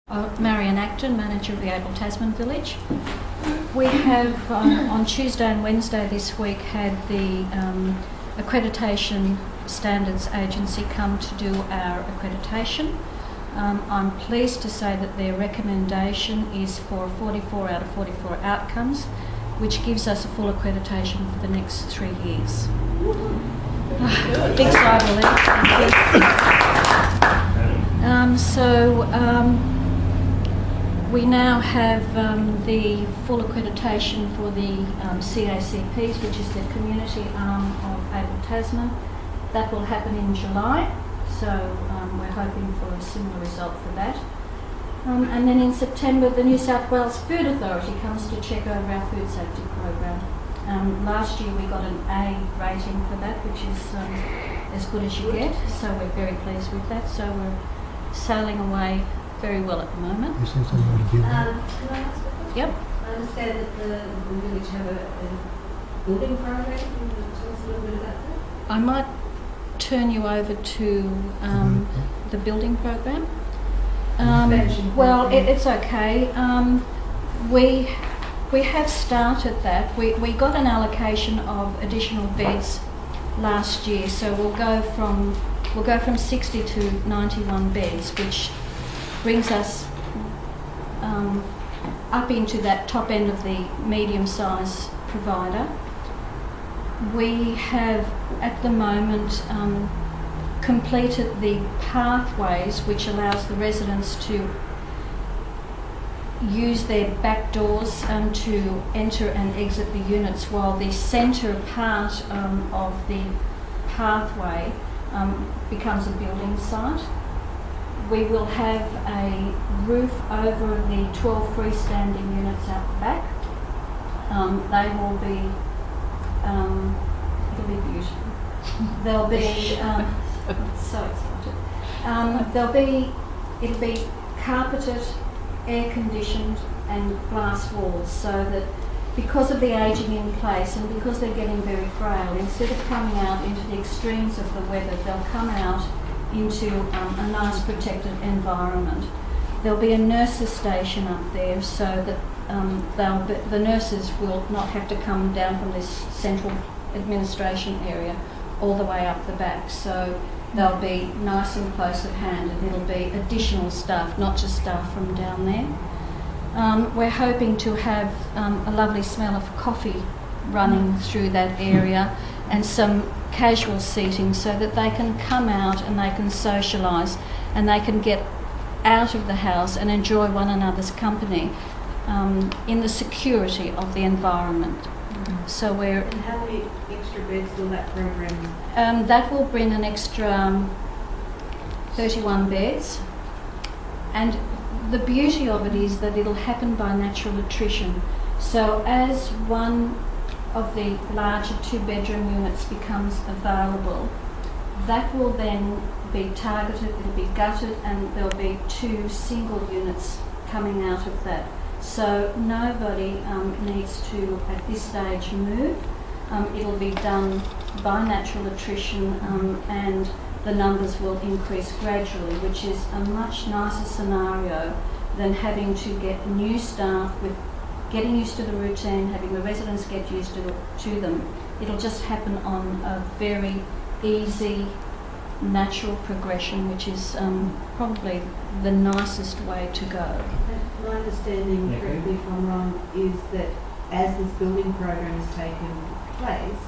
Marian Achten, manager of the Abel Tasman Village. We have on Tuesday and Wednesday this week had the Accreditation Standards Agency come to do our accreditation. I'm pleased to say that their recommendation is for 44 out of 44 outcomes, which gives us a full accreditation for the next 3 years. Big sigh of relief. We now have the full accreditation for the CACPs, which is the community arm of Abel Tasman. That will happen in July, so we're hoping for a similar result for that. And then in September, the New South Wales Food Authority comes to check over our food safety program. Last year we got an A rating for that, which is as good as you get, so we're very pleased with that. So we're sailing away very well at the moment. You said something about a building. Can I ask a question? Yep. I understand that the village have a building program. Can you tell us a little bit about that? I might turn you over to the building program. Well, it's okay. We have started that. We got an allocation of additional beds last year, so we'll go from 60 to 91 beds, which brings us up into that top end of the medium-size provider. We have at the moment completed the pathways which allows the residents to use their back doors to enter and exit the units, while the centre part of the pathway becomes a building site. We will have a roof over the 12 freestanding units out the back. They will be, it'll be beautiful. They'll be, so excited. It'll be carpeted, air conditioned and glass walls, so that because of the ageing in place and because they're getting very frail, instead of coming out into the extremes of the weather, they'll come out into a nice protected environment. There'll be a nurses station up there, so that the nurses will not have to come down from this central administration area all the way up the back. So they'll be nice and close at hand, and it'll be additional staff, not just staff from down there. We're hoping to have a lovely smell of coffee running through that area, and some casual seating, so that they can come out and they can socialise and they can get out of the house and enjoy one another's company in the security of the environment. So we're... And how many extra beds will that program? That will bring an extra 31 beds, and the beauty of it is that it'll happen by natural attrition. So as one of the larger 2-bedroom units becomes available, that will then be targeted, it'll be gutted, and there'll be 2 single units coming out of that. So nobody needs to, at this stage, move. It'll be done by natural attrition, and the numbers will increase gradually, which is a much nicer scenario than having to get new staff with getting used to the routine, having the residents get used to them. It'll just happen on a very easy, natural progression, which is probably the nicest way to go. My understanding, correct me if I'm wrong, is that as this building program has taken place,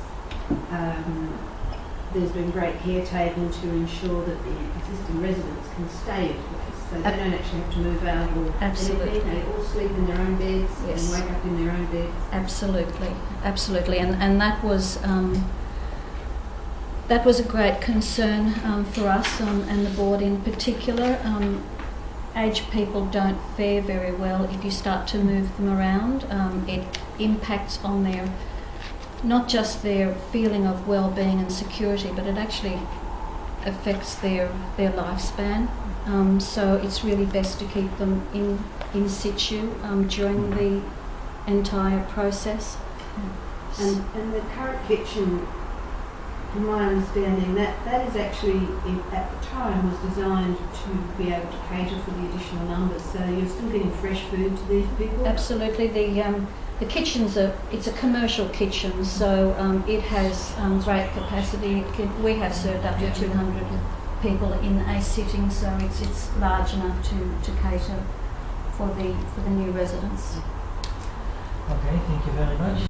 there's been great caretaking to ensure that the existing residents can stay in place. So they don't actually have to move out or anything. They all sleep in their own beds. Yes. And wake up in their own beds. Absolutely, absolutely, and that was a great concern for us and the board in particular. Aged people don't fare very well if you start to move them around. It impacts on their, not just their feeling of well-being and security, but it actually affects their lifespan. So it's really best to keep them in situ during the entire process. And the current kitchen from my understanding, that is actually, at the time, was designed to be able to cater for the additional numbers. So you're still getting fresh food to these people? Absolutely. The kitchen's it's a commercial kitchen, so it has great capacity. We have served up to 200 people in a sitting, so it's large enough to cater for the new residents. Okay, thank you very much.